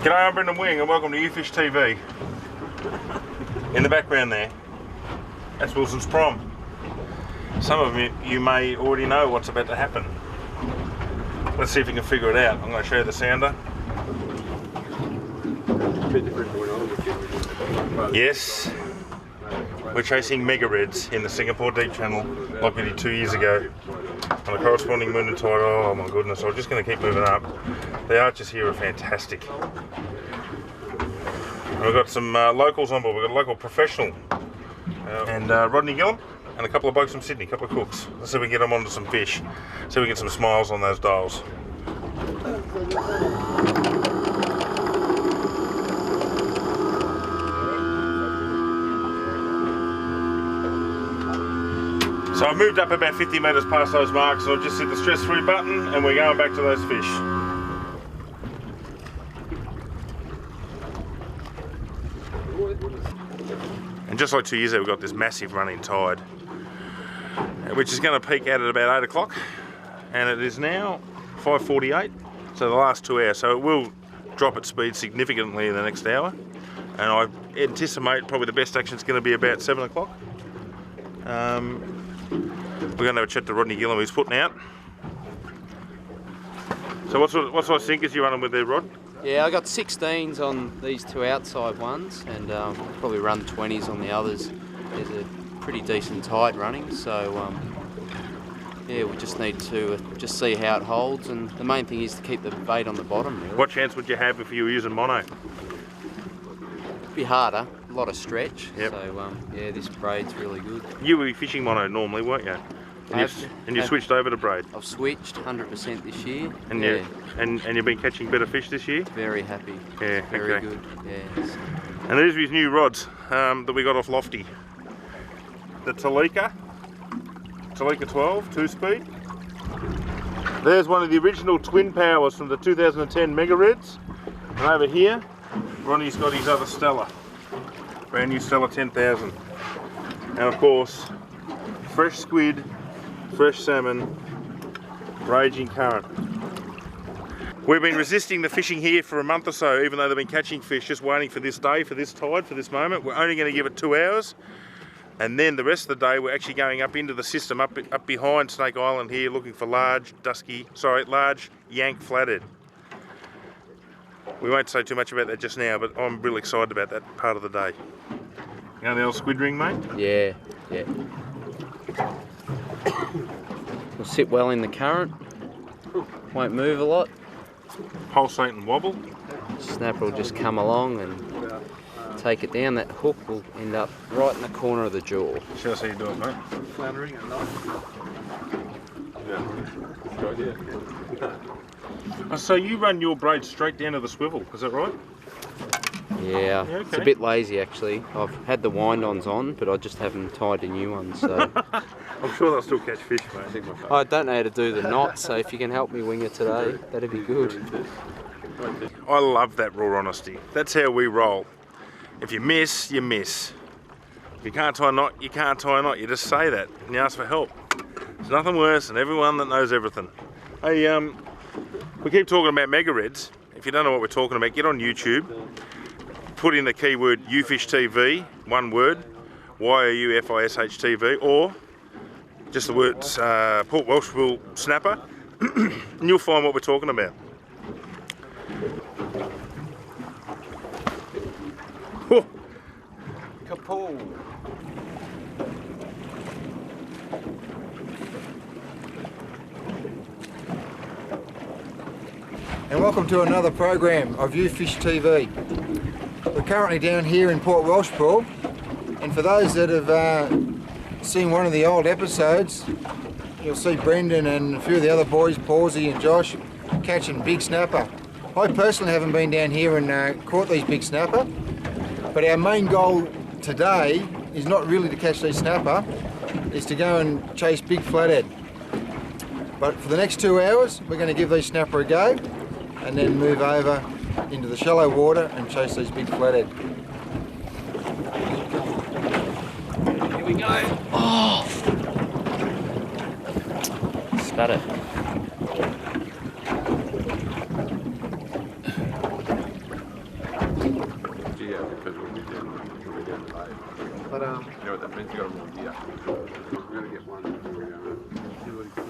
G'day, I'm Brendan Wing and welcome to YouFishTV. In the background there, that's Wilson's prom. Some of you may already know what's about to happen. Let's see if we can figure it out. I'm going to show you the sounder. Yes, we're chasing mega reds in the Singapore Deep Channel like we did 2 years ago on a corresponding moon and tide. Oh my goodness, I'm just going to keep moving up. The archers here are fantastic. And we've got some locals on board. We've got a local professional and Rodney Gillum and a couple of blokes from Sydney, a couple of cooks. Let's see if we can get them onto some fish. See if we get some smiles on those dials. So I've moved up about 50 metres past those marks, and I've just hit the stress-free button and we're going back to those fish. And just like 2 years ago, we've got this massive running tide, which is going to peak out at about 8 o'clock, and it is now 5:48, so the last 2 hours. So it will drop its speed significantly in the next hour, and I anticipate probably the best action is going to be about 7 o'clock. We're going to have a chat to Rodney Gillum, who's putting out. So what sort of sinkers you running with there, Rod? Yeah, I got 16s on these two outside ones, and probably run 20s on the others. There's a pretty decent tide running, so yeah, we just need to just see how it holds, and the main thing is to keep the bait on the bottom, really. What chance would you have if you were using mono? It'd be harder, a lot of stretch. Yep. So yeah, this braid's really good. You were fishing mono normally, weren't you? And you switched over to braid? I've switched 100% this year. And yeah. And you've been catching better fish this year? Very happy. Yeah, very okay. good. Yes. And these are his new rods that we got off Lofty. The Talika 12, 2-speed. There's one of the original twin powers from the 2010 Mega Reds. And over here, Ronnie's got his other Stella. Brand new Stella 10,000. And of course, fresh squid, fresh salmon, raging current. We've been resisting the fishing here for a month or so, even though they've been catching fish, just waiting for this day, for this tide, for this moment. We're only going to give it 2 hours, and then the rest of the day we're actually going up into the system, up behind Snake Island here, looking for large yank flathead. We won't say too much about that just now, but I'm really excited about that part of the day. You know the old squid ring, mate? Yeah, yeah. Will sit well in the current, won't move a lot. Pulsate and wobble. Snapper will just come along and take it down. That hook will end up right in the corner of the jaw. Show us how you do it, mate. Floundering at night. Yeah, good idea. So you run your braid straight down to the swivel, is that right? Yeah, okay. It's a bit lazy actually. I've had the wind-ons on, but I just haven't tied a new one, so... I'm sure they'll still catch fish, mate. I don't know how to do the knot, so if you can help me wing it today, that'd be good. I love that raw honesty. That's how we roll. If you miss, you miss. If you can't tie a knot, you can't tie a knot. You just say that and you ask for help. There's nothing worse than everyone that knows everything. Hey, we keep talking about mega reds. If you don't know what we're talking about, get on YouTube. Put in the keyword YouFishTV, one word, YOUFISHTV, or just the words Port WELSHPOOL snapper, and you'll find what we're talking about. Oh. Kapoor! And welcome to another program of YouFishTV. We're currently down here in Port WELSHPOOL, and for those that have seen one of the old episodes, you'll see Brendan and a few of the other boys, Pawsey and Josh, catching big snapper. I personally haven't been down here and caught these big snapper, but our main goal today is not really to catch these snapper, it's to go and chase big flathead. But for the next 2 hours, we're going to give these snapper a go, and then move over into the shallow water and chase these big flathead. Here we go. Oh! Spat it. I'm going to get one. See what he can.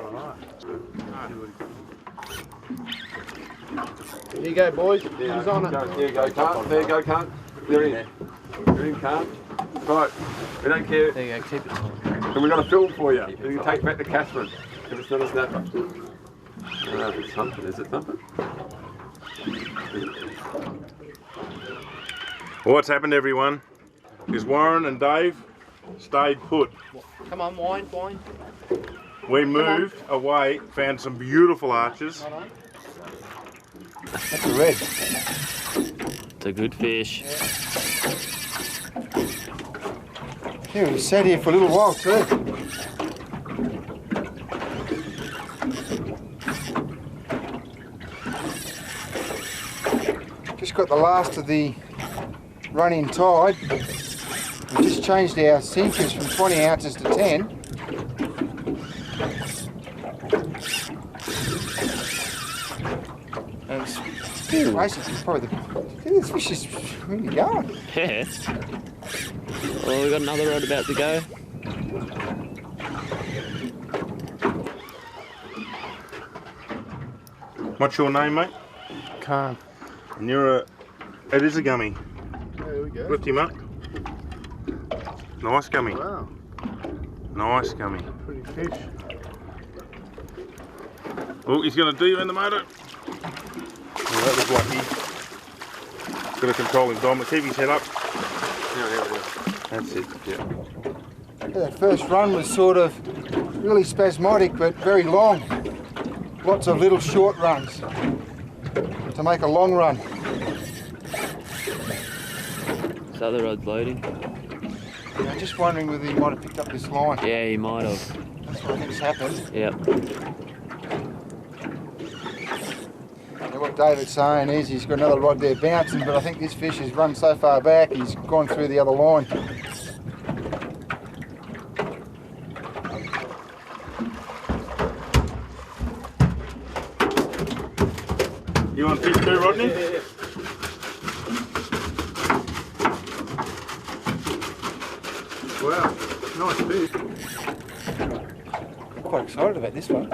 Alright. Here you go, boys. There you go, Carl. There you go, Carl. You're in. You're in, Carl. Right. We don't care. There you go, keep it. And we've got a film for you. You can take back to Catherine if it's not a snapper. Oh, it's something, is it something? Well, what's happened, everyone, is Warren and Dave stayed put. Come on, wind. We moved away, found some beautiful arches. That's a red. It's a good fish. Yeah, we sat here for a little while too. Just got the last of the run-in tide. We just changed our cinches from 20 ounces to 10. And it's basically probably this fish is really going. Yeah. Well, we've got another rod about to go. What's your name, mate? Can't. And you're a... It is a gummy. There we go. Lift him up. Nice gummy. Wow. Nice gummy. Pretty fish. Oh, he's going to do you in the motor. Oh, that was lucky. Got to control his dominant. Keep his head up. Yeah. That's it. Yeah. That first run was sort of really spasmodic but very long. Lots of little short runs to make a long run. This other rod's loading. Yeah, I'm just wondering whether he might have picked up this line. Yeah, he might have. That's what I think's happened. Yep. And what David's saying is he's got another rod there bouncing, but I think this fish has run so far back he's gone through the other line. You want fish too, Rodney? Yeah. Wow, nice fish. I'm quite excited about this one.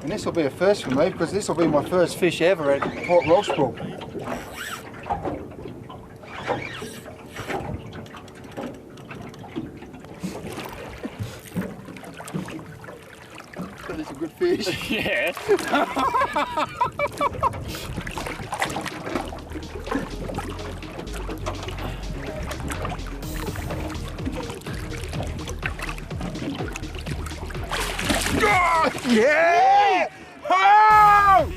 And this will be a first for me because this will be my first fish ever at Port WELSHPOOL. That is a good fish. Yeah. Oh, yeah! Oh!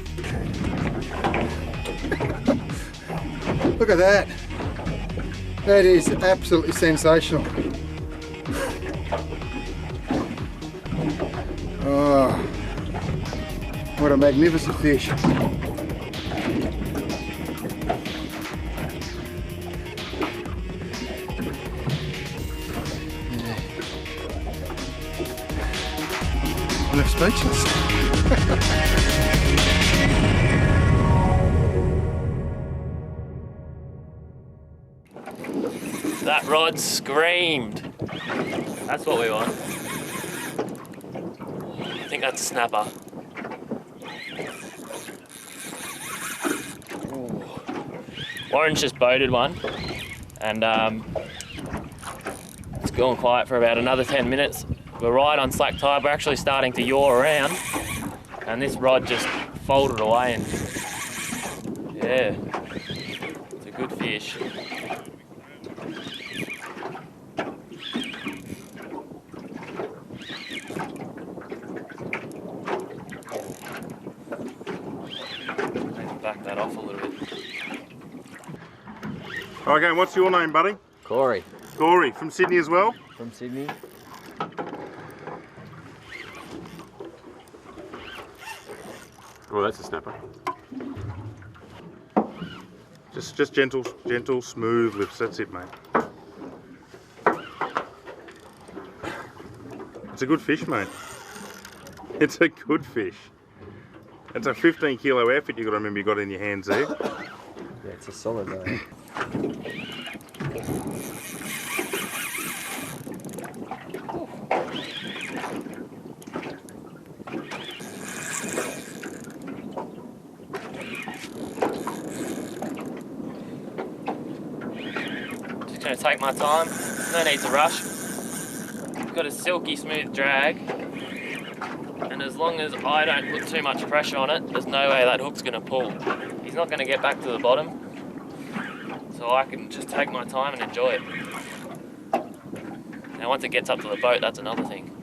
Look at that. That is absolutely sensational. Oh, what a magnificent fish. I'm speechless. That rod screamed. That's what we want. I think that's a snapper. Ooh. Warren's just boated one, and it's gone quiet for about another 10 minutes. We're right on slack tide. We're actually starting to yaw around, and this rod just folded away. And yeah, it's a good fish. Back that off a little bit. Okay, what's your name, buddy? Corey Corey, from Sydney as well? from Sydney. Oh, that's a snapper. Just gentle, smooth lips. That's it, mate. It's a good fish, mate. It's a good fish. It's a 15 kilo outfit you've got to remember you got in your hands there. Yeah, it's a solid though. Just going to take my time, no need to rush. Got a silky smooth drag, and as long as I don't put too much pressure on it, there's no way that hook's going to pull. He's not going to get back to the bottom, so I can just take my time and enjoy it. Now once it gets up to the boat, that's another thing.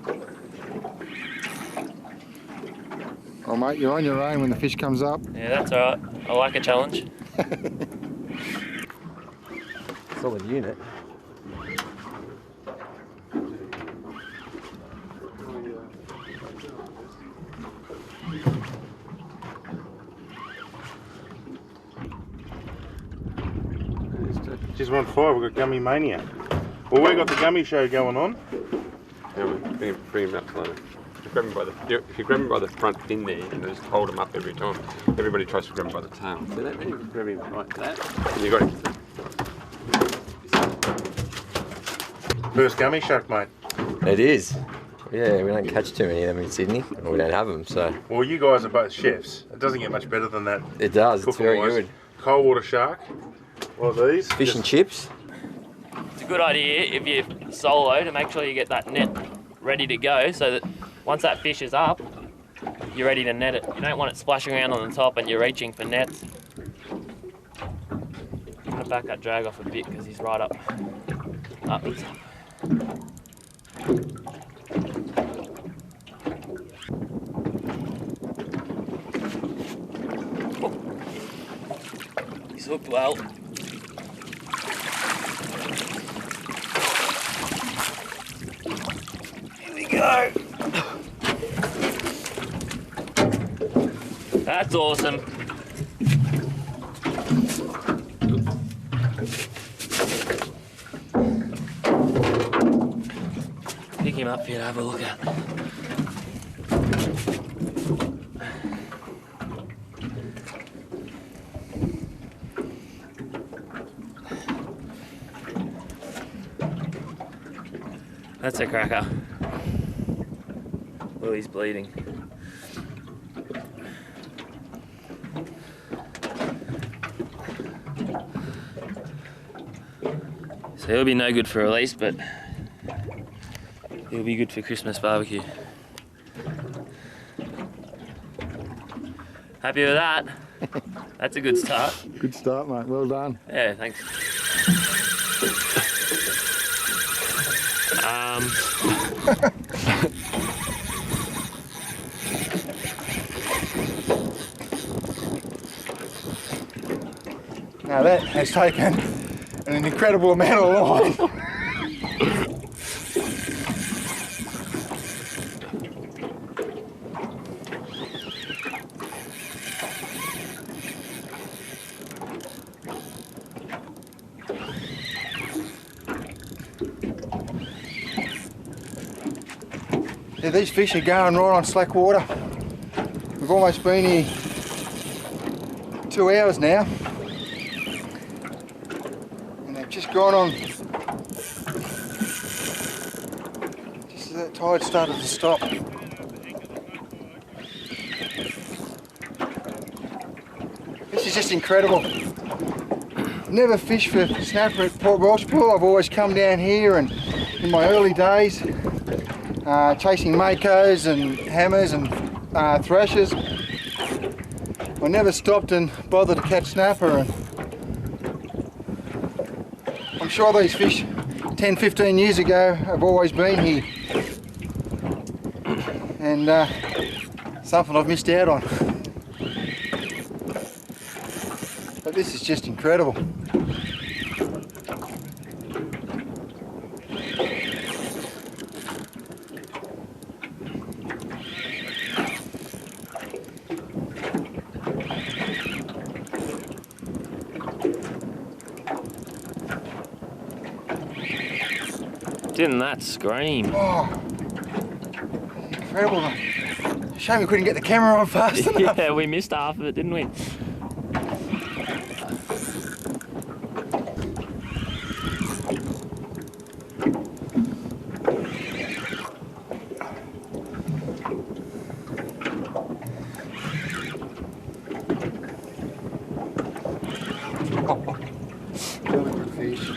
Oh mate, you're on your own when the fish comes up. Yeah, that's alright. I like a challenge. Solid unit. Just on 5, we've got Gummy Mania. Well, we've got the Gummy show going on. Yeah, we'll bring him up later. If you grab him by the front fin there and just hold him up every time, everybody tries to grab him by the tail. See that? Then you grab him like that, and you got it. First Gummy shark, mate. It is. Yeah, we don't catch too many of them in Sydney, and we don't have them, so. Well, you guys are both chefs. It doesn't get much better than that. It does, it's very Cooking-wise. good. Cold water shark, like these. Fish and chips. It's a good idea if you're solo to make sure you get that net ready to go so that once that fish is up, you're ready to net it. You don't want it splashing around on the top and you're reaching for nets. I'm going to back that drag off a bit because he's right up the top. He's hooked well. Here we go. That's awesome. Pick him up here to have a look at. That's a cracker. Oh, he's bleeding. So he'll be no good for release, but he'll be good for Christmas barbecue. Happy with that? That's a good start. Good start, mate. Well done. Yeah, thanks. Now that has taken an incredible amount of line. Yeah, these fish are going right on slack water. We've almost been here 2 hours now. And they've just gone on, just as that tide started to stop. This is just incredible. Never fished for snapper at Port WELSHPOOL. I've always come down here, and in my early days, chasing makos and hammers and thrashers. I never stopped and bothered to catch snapper, and I'm sure these fish 10-15 years ago have always been here, and something I've missed out on. But this is just incredible. Didn't that scream? Oh, incredible, mate. Shame we couldn't get the camera on fast enough. Yeah, we missed half of it, didn't we? Really good fish.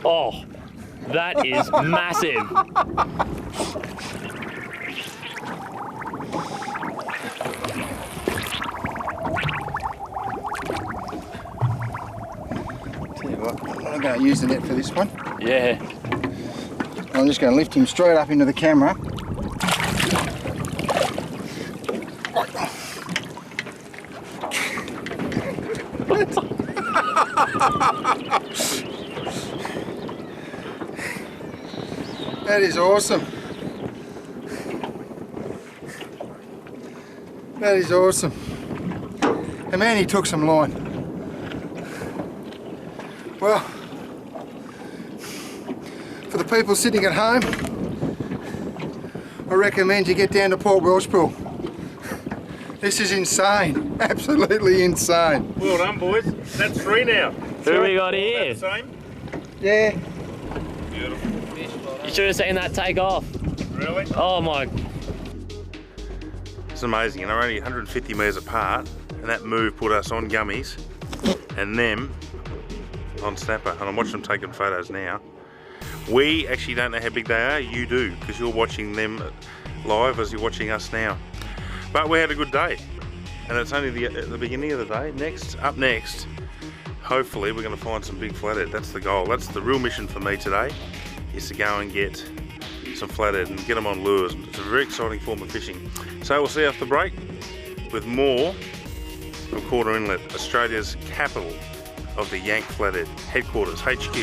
Oh, that is massive. Tell you what, I'm not going to use the net for this one. Yeah. I'm just going to lift him straight up into the camera. That is awesome. That is awesome. And man, he took some line. Well, for the people sitting at home, I recommend you get down to Port Welshpool. This is insane, absolutely insane. Well done, boys. That's 3 now. Who we got here? Same. Yeah. Beautiful. You should have seen that take off. Really? Oh my. It's amazing, and they're only 150 metres apart, and that move put us on gummies and them on snapper. And I'm watching them taking photos now. We actually don't know how big they are, you do, because you're watching them live as you're watching us now. But we had a good day, and it's only the beginning of the day. Up next, hopefully we're going to find some big flathead. That's the goal. That's the real mission for me today, is to go and get some flathead and get them on lures. It's a very exciting form of fishing. So we'll see you after the break with more from Quarter Inlet, Australia's capital of the Yank Flathead, headquarters, HQ.